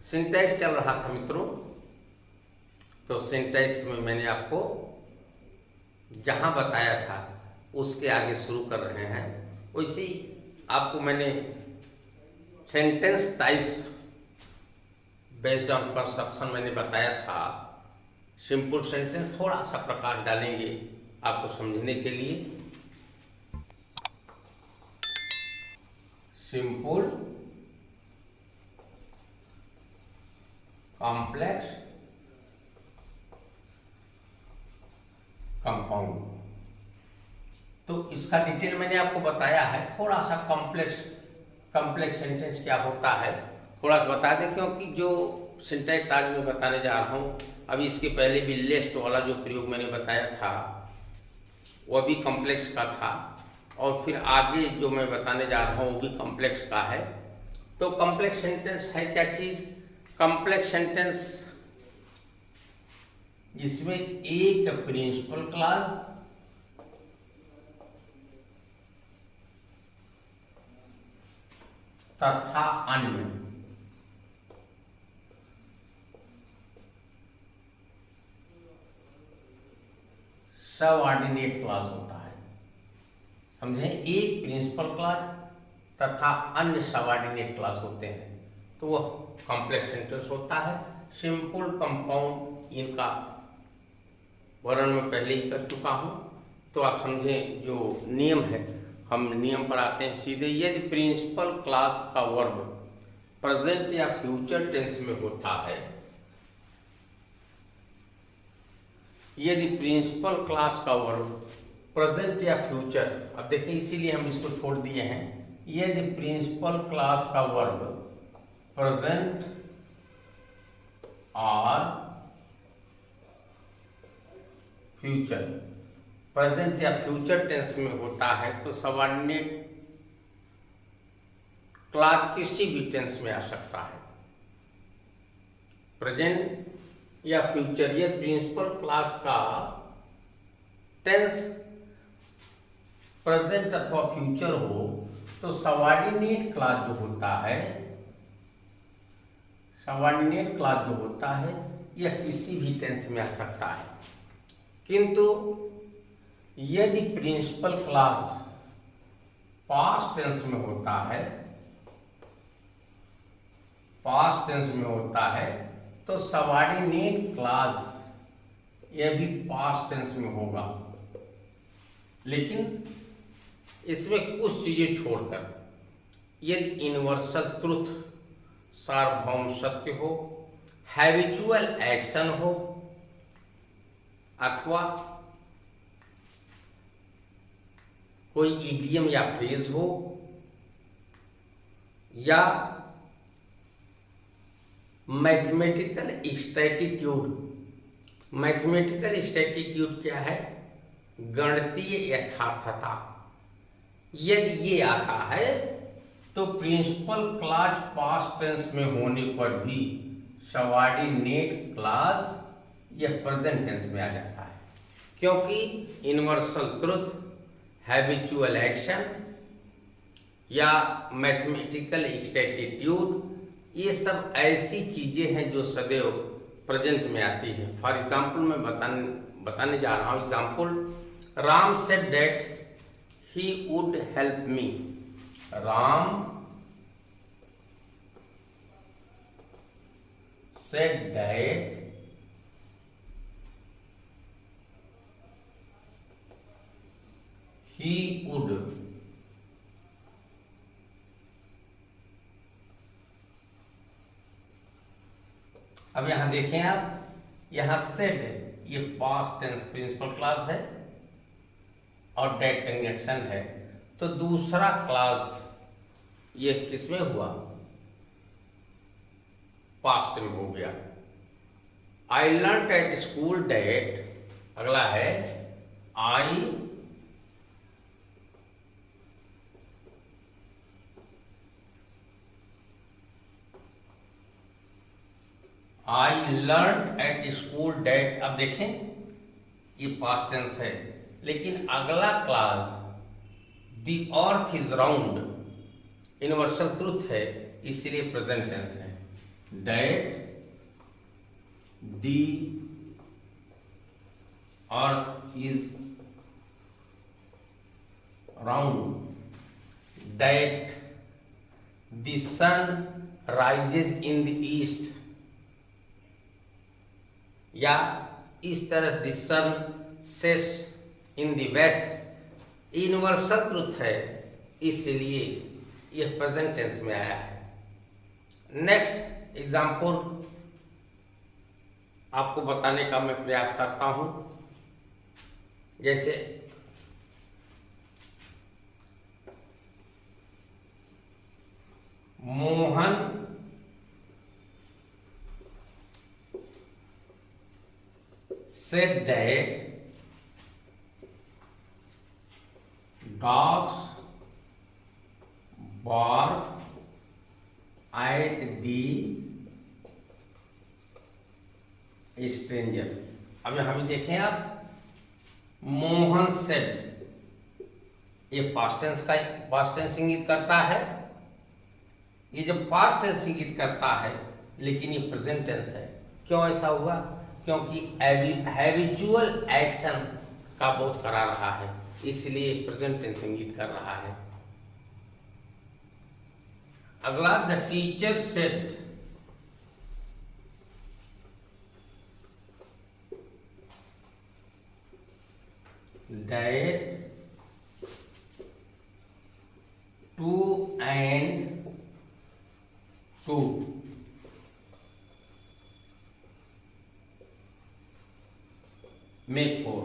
Syntax चल रहा था मित्रों। तो सिंटैक्स में मैंने आपको जहां बताया था उसके आगे शुरू कर रहे हैं। वैसे ही आपको मैंने sentence types based on construction मैंने बताया था। सिंपल सेंटेंस थोड़ा सा प्रकाश डालेंगे आपको समझने के लिए। Simple, complex, compound. तो इसका डिटेल मैंने आपको बताया है। थोड़ा सा कॉम्प्लेक्स सेंटेंस क्या होता है थोड़ा सा बता दें, क्योंकि जो सिंटैक्स आज मैं बताने जा रहा हूँ, अभी इसके पहले भी लिस्ट वाला जो प्रयोग मैंने बताया था वह भी कॉम्प्लेक्स का था, और फिर आगे जो मैं बताने जा रहा हूँ वो भी कॉम्प्लेक्स का है। तो कॉम्प्लेक्स सेंटेंस है क्या चीज? कॉम्प्लेक्स सेंटेंस जिसमें एक प्रिंसिपल क्लॉज तथा अन्य सबऑर्डिनेट क्लॉज होता है। समझे? एक प्रिंसिपल क्लॉज तथा अन्य सबऑर्डिनेट क्लॉज होते हैं, तो वह कॉम्प्लेक्स सेंटेंस होता है। सिंपल, कंपाउंड, इनका वर्णन मैं पहले ही कर चुका हूं। तो आप समझें जो नियम है, हम नियम पर आते हैं सीधे। यदि प्रिंसिपल क्लॉज का वर्ब प्रेजेंट या फ्यूचर टेंस में होता है, यदि प्रिंसिपल क्लॉज का वर्ब प्रेजेंट या फ्यूचर, अब देखिए इसीलिए हम इसको छोड़ दिए हैं। यदि प्रिंसिपल क्लॉज का वर्ब प्रेजेंट और फ्यूचर, प्रेजेंट या फ्यूचर टेंस में होता है, तो सबऑर्डिनेट क्लॉज किसी भी टेंस में आ सकता है। प्रेजेंट या फ्यूचर, ये प्रिंसिपल क्लॉज का टेंस प्रेजेंट अथवा फ्यूचर हो, तो सबऑर्डिनेट क्लॉज जो होता है, सबऑर्डिनेट क्लॉज जो होता है यह किसी भी टेंस में आ सकता है। किंतु यदि प्रिंसिपल क्लॉज पास्ट टेंस में होता है, पास्ट टेंस में होता है, तो सबऑर्डिनेट क्लॉज यह भी पास्ट टेंस में होगा। लेकिन इसमें कुछ चीजें छोड़कर, यदि यूनिवर्सल ट्रुथ, सार्वभौम सत्य हो, हैबिचुअल एक्शन हो, अथवा कोई इडियम या फ्रेज हो, या मैथमेटिकल स्टैटिट्यूड। मैथमेटिकल स्टैटिट्यूड क्या है? गणितीय यथार्थता। यदि ये आता है तो प्रिंसिपल क्लॉज पास्ट टेंस में होने पर भी सबऑर्डिनेट क्लॉज यह प्रेजेंट टेंस में आ जाता है, क्योंकि यूनिवर्सल ट्रुथ, हैबिचुअल एक्शन या मैथमेटिकल स्टैटिट्यूड, ये सब ऐसी चीजें हैं जो सदैव प्रेजेंट में आती है। फॉर एग्जाम्पल मैं बताने जा रहा हूं example. Ram said that he would help me. Ram said that he would अब यहां देखें आप, यहां said ये पास्ट टेंस प्रिंसिपल क्लॉज है और डेट कंजंक्शन है, तो दूसरा क्लॉज ये किसमें हुआ? पास्ट में हो गया। I learn at school that, अगला है I learn at school that. अब देखें ये पास्ट टेंस है, लेकिन अगला clause the earth is round universal truth है, इसलिए प्रेजेंट टेंस है। that the earth is round, that the sun rises in the east, या इस तरह the sun sets in the west, universal truth है, इसलिए यह प्रेजेंट टेंस में आया है। नेक्स्ट एग्जाम्पल आपको बताने का मैं प्रयास करता हूं। जैसे Mohan said that dogs bark at the stranger। अब हम देखें आप, मोहन सेड, ये पास्ट टेंस इंगित करता है। ये जब पास्ट टेंस इंगित करता है लेकिन ये प्रेजेंट टेंस है। क्यों ऐसा हुआ? क्योंकि हैबिचुअल एक्शन का बोध करा रहा है, इसलिए प्रेजेंट टेंस इंगित कर रहा है। अगला, the teacher said that 2 and 2 make 4,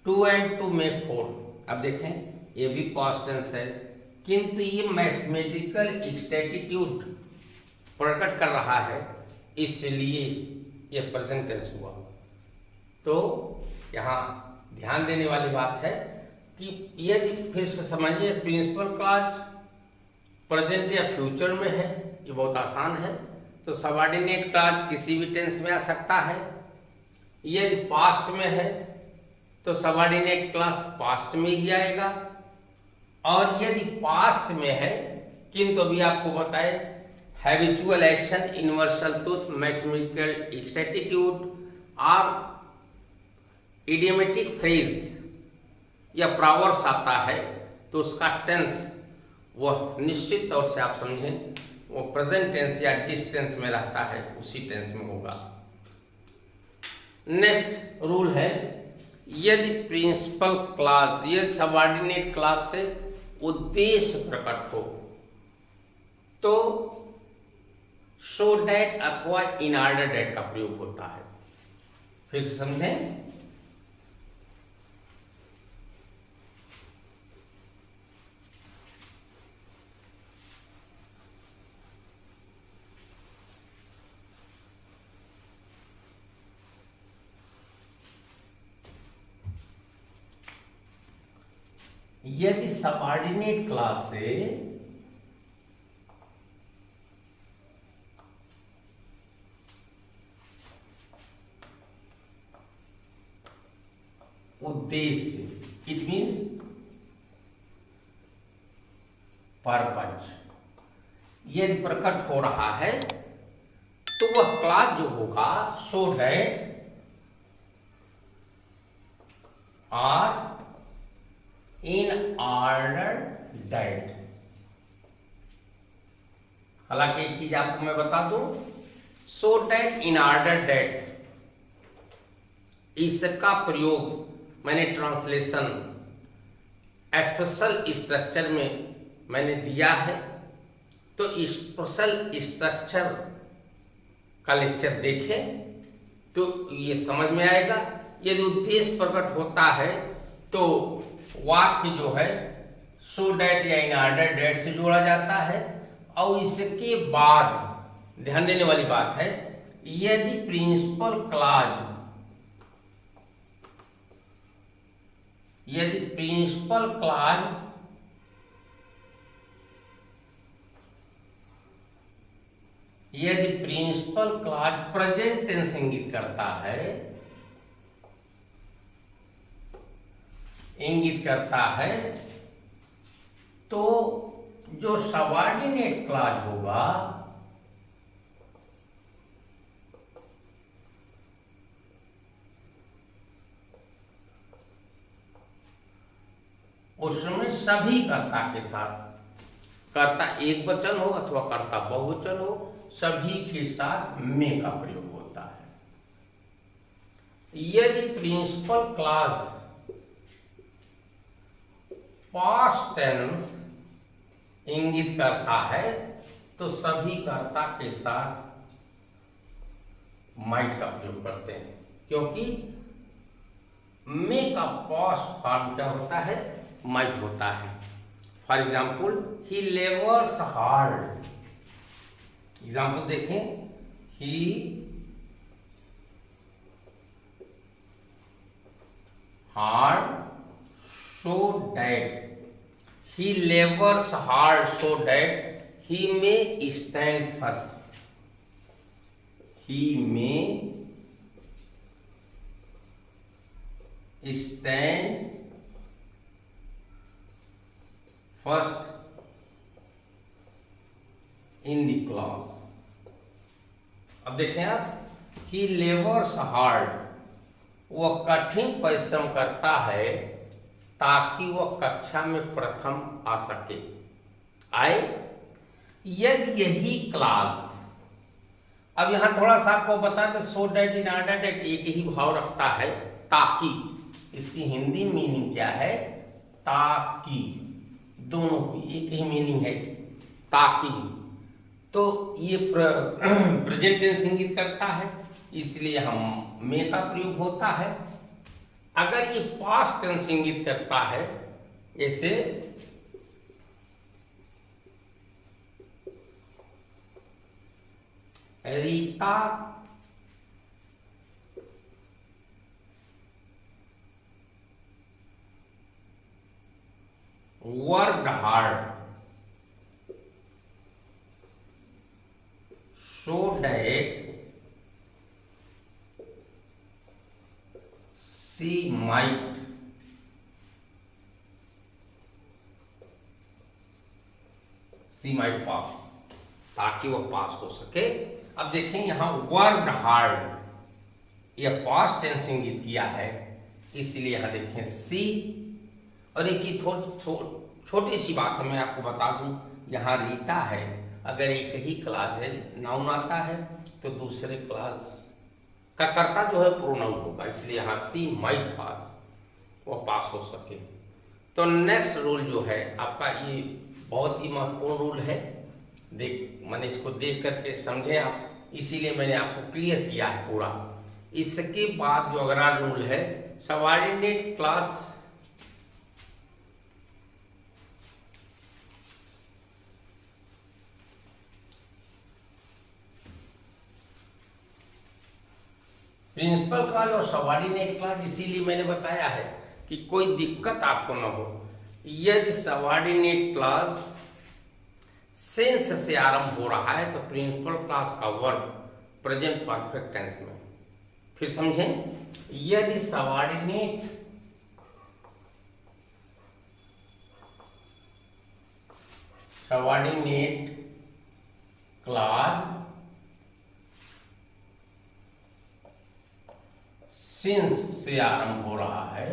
2 and 2 make 4। अब देखें ये भी पास्ट टेंस है, किंतु ये मैथमेटिकल एटीट्यूड प्रकट कर रहा है, इसलिए ये प्रेजेंट टेंस हुआ। तो यहाँ ध्यान देने वाली बात है कि यदि फिर से समझिए प्रिंसिपल क्लॉज प्रेजेंट या फ्यूचर में है, ये बहुत आसान है। तो सबऑर्डिनेट क्लॉज किसी भी टेंस में आ सकता है। यदि पास्ट में है तो सबऑर्डिनेट क्लॉज पास्ट में ही आएगा, और यदि पास्ट में है किंतु अभी आपको बताए habitual action, universal truth, mathematical attitude और इडियमेटिक फ्रेज या प्रोवर्ब्स आता है, तो उसका टेंस वह निश्चित तौर से आप समझें वो प्रेजेंट टेंस या जिस टेंस में रहता है उसी टेंस में होगा। नेक्स्ट रूल है, यदि प्रिंसिपल क्लॉज, यदि सबऑर्डिनेट क्लॉज से उद्देश्य प्रकट हो तो सो डैट अथवा इन ऑर्डर डैट का प्रयोग होता है। फिर से समझें, यदि सबऑर्डिनेट क्लॉज से उद्देश्य, इट मीन्स पर्पज, यदि प्रकट हो रहा है तो वह क्लॉज जो होगा सो डैट और इन ऑर्डर दैट। हालांकि एक चीज आपको मैं बता दूं, so that in order that, इसका प्रयोग मैंने ट्रांसलेशन स्पेशल स्ट्रक्चर में मैंने दिया है। तो स्पेशल स्ट्रक्चर का लेक्चर देखें तो ये समझ में आएगा। यदि उद्देश्य प्रकट होता है तो वाक्य जो है सो डैट या इन ऑर्डर डैट से जोड़ा जाता है, और इसके बाद ध्यान देने वाली बात है, यदि प्रिंसिपल क्लॉज, यदि प्रिंसिपल क्लॉज प्रेजेंट टेंस इंगित करता है तो जो सबऑर्डिनेट क्लॉज होगा उसमें सभी कर्ता के साथ, कर्ता एक वचन हो अथवा कर्ता बहुवचन हो, सभी के साथ में का प्रयोग होता है। यदि प्रिंसिपल क्लॉज पास्ट टेंस इंगित करता है तो सभी कर्ता के साथ माइट का प्रयोग करते हैं, क्योंकि में का पास्ट फॉर्म क्या होता है, माइट होता है। For example, he levers hard. Example देखें, ही hard so that he labors hard so that he may stand first. He may stand first in the class. अब देखें आप, he labors hard, वह कठिन परिश्रम करता है ताकि वह कक्षा में प्रथम आ सके, आए। यदि यही क्लास, अब यहां थोड़ा सा आपको बता दें, so that in order that एक ही भाव रखता है, ताकि। इसकी हिंदी मीनिंग क्या है, ताकि। दोनों की एक ही मीनिंग है, ताकि। तो ये प्रेजेंट टेंस इंगित करता है, इसलिए हम में का प्रयोग होता है। अगर ये पास्ट टेंस इंगित करता है, जैसे Rita worked hard so that she might pass, ताकि वह पास हो सके। अब देखें यहां वर्कड हार्ड, यह पास्ट टेंस इंगित किया है, इसलिए यहां देखें सी। और एक छोटी सी बात मैं आपको बता दूं, यहाँ रीता है, अगर एक ही क्लास है, नाउन आता है, तो दूसरे क्लास का कर्ता जो है प्रोनाउन होगा, इसलिए यहाँ सी माइट पास, वो पास हो सके। तो नेक्स्ट रूल जो है आपका, ये बहुत ही महत्वपूर्ण रूल है। मैंने इसको देख करके समझे आप, इसीलिए मैंने आपको क्लियर किया है पूरा। इसके बाद जो अगला रूल है, सबऑर्डिनेट क्लास प्रिंसिपल क्लास और सबऑर्डिनेट क्लास, इसीलिए मैंने बताया है कि कोई दिक्कत आपको न हो। यदि सबऑर्डिनेट क्लास सेंस से आरंभ हो रहा है तो प्रिंसिपल क्लास का वर्ब प्रेजेंट परफेक्ट टेंस में। फिर समझें, यदि सबऑर्डिनेट क्लास सिंस से आरंभ हो रहा है,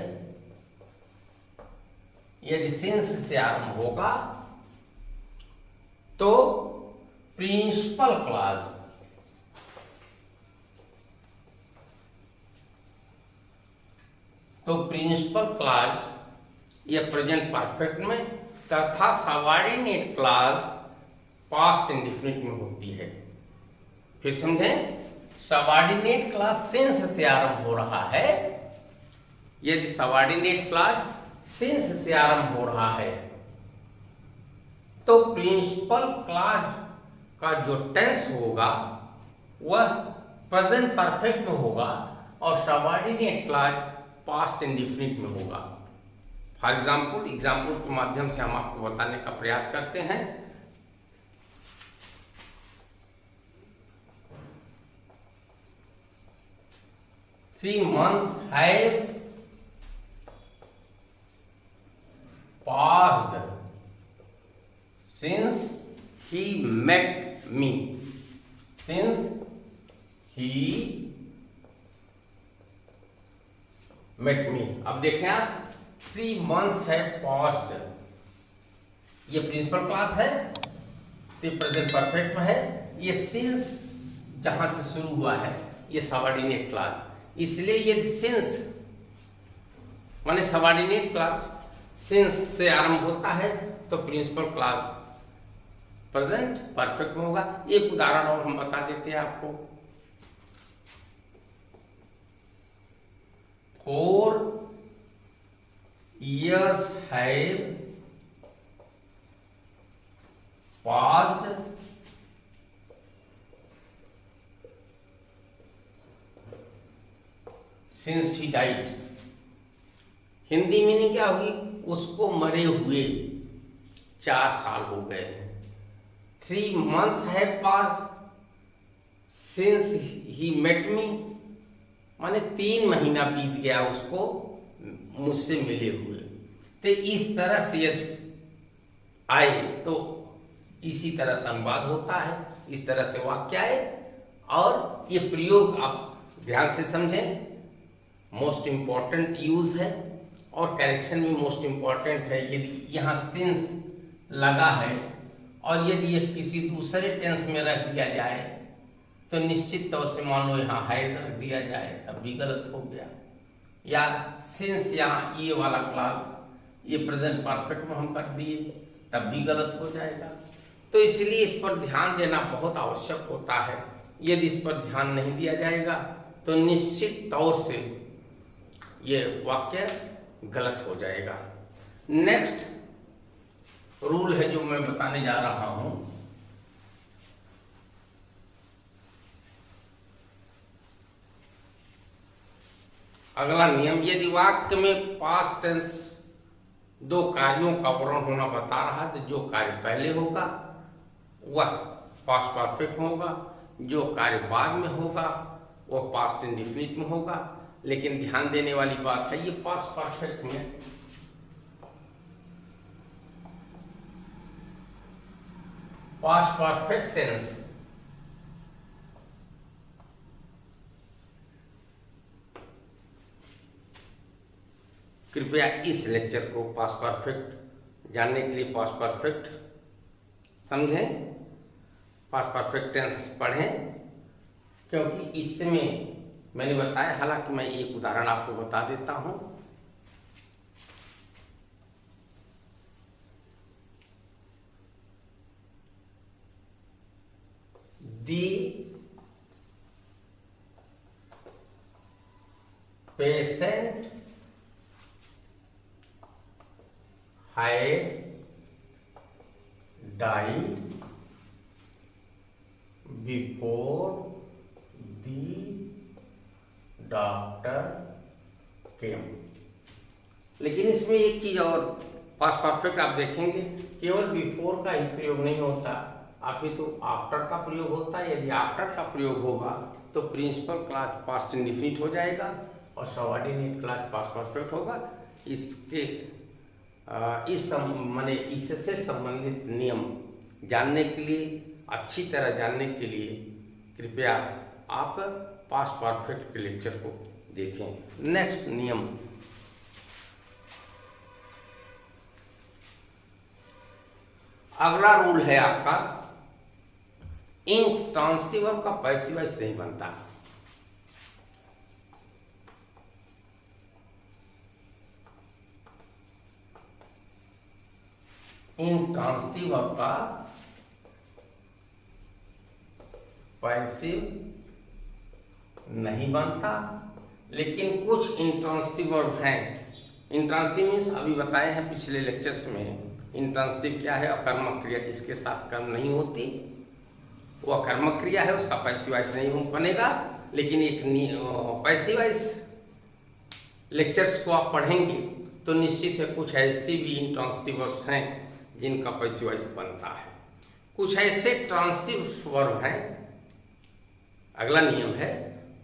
यदि सिंस से आरंभ होगा तो प्रिंसिपल क्लास या प्रेजेंट परफेक्ट में तथा सबऑर्डिनेट क्लास पास्ट इंडेफिनिट में होती है। फिर समझें, सबऑर्डिनेट क्लास सेंस से आरंभ हो रहा है, यदि सबऑर्डिनेट क्लास सेंस से आरंभ हो रहा है तो प्रिंसिपल क्लास का जो टेंस होगा वह प्रेजेंट परफेक्ट में होगा और सबऑर्डिनेट क्लास पास्ट इंडेफिनिट में होगा। फॉर एग्जाम्पल के माध्यम से हम आपको बताने का प्रयास करते हैं। 3 months have passed since he met me. Since he met me. अब देखें आप, 3 months है पास्ट, ये प्रिंसिपल क्लास है, तो प्रेजेंट परफेक्ट में है। ये सिंस जहां से शुरू हुआ है ये सबऑर्डिनेट क्लास, इसलिए ये सिंस माने सबऑर्डिनेट क्लास सिंस से आरंभ होता है तो प्रिंसिपल क्लास प्रेजेंट परफेक्ट में होगा। एक उदाहरण और हम बता देते हैं आपको। 4 years have passed since he died। Hindi meaning क्या होगी? उसको मरे हुए 4 साल हो गए हैं। 3 months have passed since he met me, माने 3 महीना बीत गया उसको मुझसे मिले हुए। तो इस तरह से आए तो इसी तरह से अनुवाद होता है, इस तरह से वाक्य आए। और ये प्रयोग आप ध्यान से समझें, मोस्ट इंपॉर्टेंट यूज है और करेक्शन भी मोस्ट इंपॉर्टेंट है। यदि यहाँ सिंस लगा है और यदि ये किसी दूसरे टेंस में रख दिया जाए तो निश्चित तौर से मान लो यहाँ हाइड रख दिया जाए तब भी गलत हो गया, या सिंस यहाँ ये वाला क्लास ये प्रेजेंट परफेक्ट में हम कर दिए तब भी गलत हो जाएगा। तो इसलिए इस पर ध्यान देना बहुत आवश्यक होता है। यदि इस पर ध्यान नहीं दिया जाएगा तो निश्चित तौर से ये वाक्य गलत हो जाएगा। नेक्स्ट रूल है जो मैं बताने जा रहा हूं, अगला नियम। यदि वाक्य में पास्ट टेंस 2 कार्यों का वर्णन होना बता रहा है तो जो कार्य पहले होगा वह पास्ट परफेक्ट में होगा, जो कार्य बाद में होगा वह पास्ट इंडेफिनिट में होगा। लेकिन ध्यान देने वाली बात है ये पास्ट परफेक्ट में पास्ट परफेक्ट टेंस कृपया इस लेक्चर को पास्ट परफेक्ट जानने के लिए पास्ट परफेक्ट समझें, पास्ट परफेक्ट टेंस पढ़ें, क्योंकि इसमें मैंने बताया, हालांकि मैं एक उदाहरण आपको बता देता हूं। The patient had died before the doctor केम। लेकिन इसमें एक चीज और, पास्ट परफेक्ट आप देखेंगे केवल बिफोर का ही प्रयोग नहीं होता, अभी तो आफ्टर का प्रयोग होता है। यदि आफ्टर का प्रयोग होगा तो प्रिंसिपल क्लास पास्ट इंडेफिनिट हो जाएगा और सबऑर्डिनेट क्लास पास्ट परफेक्ट होगा। इसके माने इससे संबंधित नियम जानने के लिए, अच्छी तरह जानने के लिए कृपया आप पास्ट परफेक्ट के लेक्चर को देखें। नेक्स्ट नियम, अगला रूल है आपका, इंट्रांसिटिव वर्ब का पैसिव वॉइस नहीं बनता। इंट्रांसिटिव वर्ब का पैसिव नहीं बनता, लेकिन कुछ इंट्रांसिटिव वर्ब हैं। इंट्रांसिटिव मीन्स अभी बताए हैं पिछले लेक्चर्स में, इंट्रांसिटिव क्या है? अकर्मक क्रिया जिसके साथ कर्म नहीं होती वो अकर्मक क्रिया है, उसका पैसिव वॉइस नहीं बनेगा। लेकिन एक पैसिव वॉइस लेक्चर्स को आप पढ़ेंगे तो निश्चित है कुछ ऐसे भी इंट्रांसिटिव वर्ब्स हैं जिनका पैसिव वॉइस बनता है, कुछ ऐसे ट्रांसिटिव वर्ब हैं। अगला नियम है,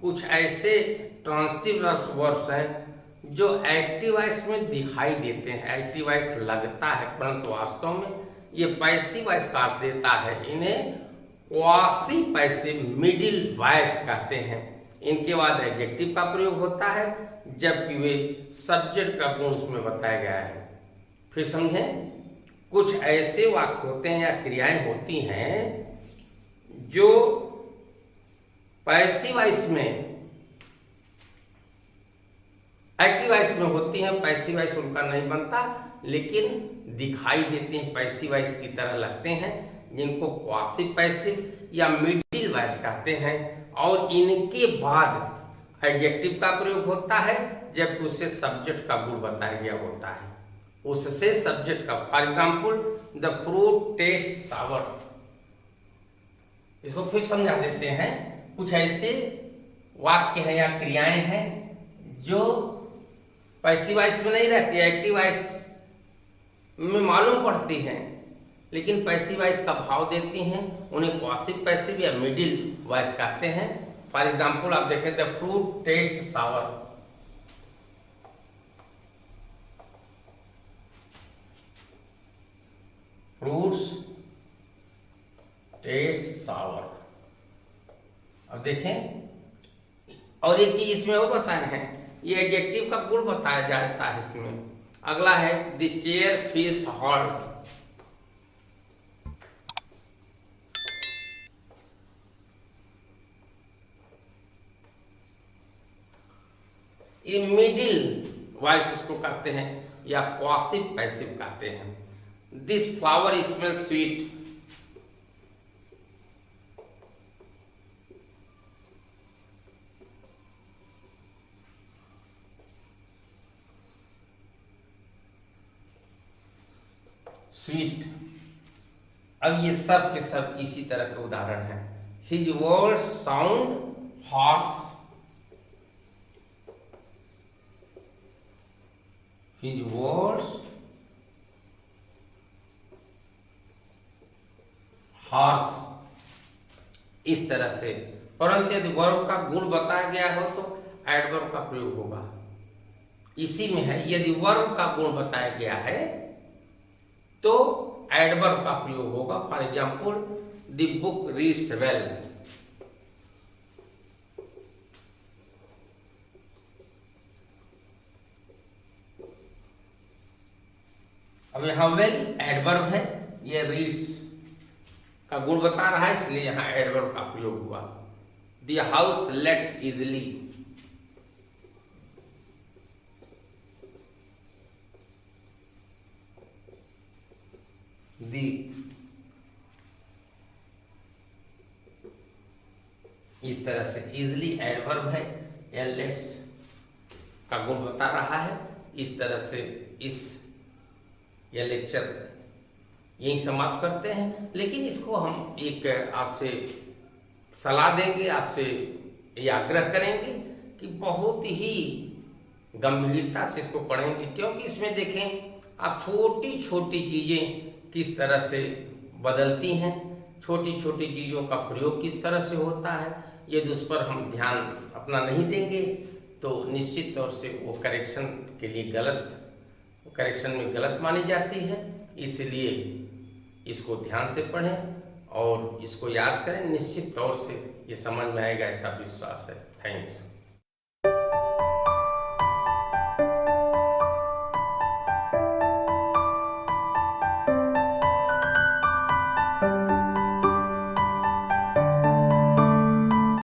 कुछ ऐसे ट्रांसिटिव वर्ब्स हैं जो एक्टिव वॉइस में दिखाई देते हैं, एक्टिव वॉइस लगता है परंतु वास्तव में ये पैसिव वॉइस का देता है। इन्हें क्वासी पैसिव मिडिल वॉइस कहते हैं। इनके बाद एडजेक्टिव का प्रयोग होता है, जबकि वे सब्जेक्ट का गुण उसमें बताया गया है। फिर समझें, कुछ ऐसे वाक्य होते हैं या क्रियाएं होती हैं जो पैसिव वॉइस में, एक्टिव वॉइस में होती हैं, पैसिव वॉइस उनका नहीं बनता, लेकिन दिखाई देते हैं पैसिव वॉइस की तरह लगते हैं, जिनको क्वासिव पैसिव या मिडिल वॉइस कहते हैं। और इनके बाद एडजेक्टिव का प्रयोग होता है, जबकि उससे सब्जेक्ट का गुण बताया गया होता है, उससे सब्जेक्ट का। For example, the fruit taste sour. इसको फिर समझा देते हैं। कुछ ऐसे वाक्य हैं या क्रियाएं हैं जो पैसिव वॉइस में नहीं रहती, एक्टिव वॉइस में मालूम पड़ती हैं, लेकिन पैसिव वॉइस का भाव देती हैं, उन्हें क्वासिव पैसिव या मिडिल वॉइस कहते हैं। फॉर एग्जाम्पल आप देखें, the fruit taste sour. Fruits taste sour. अब देखें, और एक चीज इसमें वो बताए हैं, ये एडजेक्टिव का गुण बताया जाता है इसमें। अगला है द चेयर फील्स हॉट। ये मिडिल वॉइस इसको कहते हैं या क्वासिव पैसिव कहते हैं। This flower smell sweet. Sweet. अब ये सब के सब इसी तरह के उदाहरण हैं। His words sound horse. His words horse, इस तरह से। परंतु यदि वर्ब का गुण बताया गया हो तो एडवर्ब का प्रयोग होगा। इसी में है, यदि वर्ब का गुण बताया गया है तो एडवर्ब का प्रयोग होगा। For example, the book reads well. अब यहां वेल एडवर्ब है, ये रीड्स का गुण बता रहा है, इसलिए यहां एडवर्ब का प्रयोग हुआ। The house lets easily. दी, इस तरह से इजिली एडवर्ब है या लेट्स का गुण बता रहा है। इस तरह से इस यह लेक्चर यही समाप्त करते हैं, लेकिन इसको हम एक आपसे सलाह देंगे, आपसे ये आग्रह करेंगे कि बहुत ही गंभीरता से इसको पढ़ेंगे, क्योंकि इसमें देखें आप छोटी छोटी चीजें किस तरह से बदलती हैं, छोटी छोटी चीज़ों का प्रयोग किस तरह से होता है, यदि उस पर हम ध्यान अपना नहीं देंगे तो निश्चित तौर से वो करेक्शन के लिए करेक्शन में गलत मानी जाती है। इसलिए इसको ध्यान से पढ़ें और इसको याद करें, निश्चित तौर से ये समझ में आएगा, ऐसा विश्वास है। थैंक्स।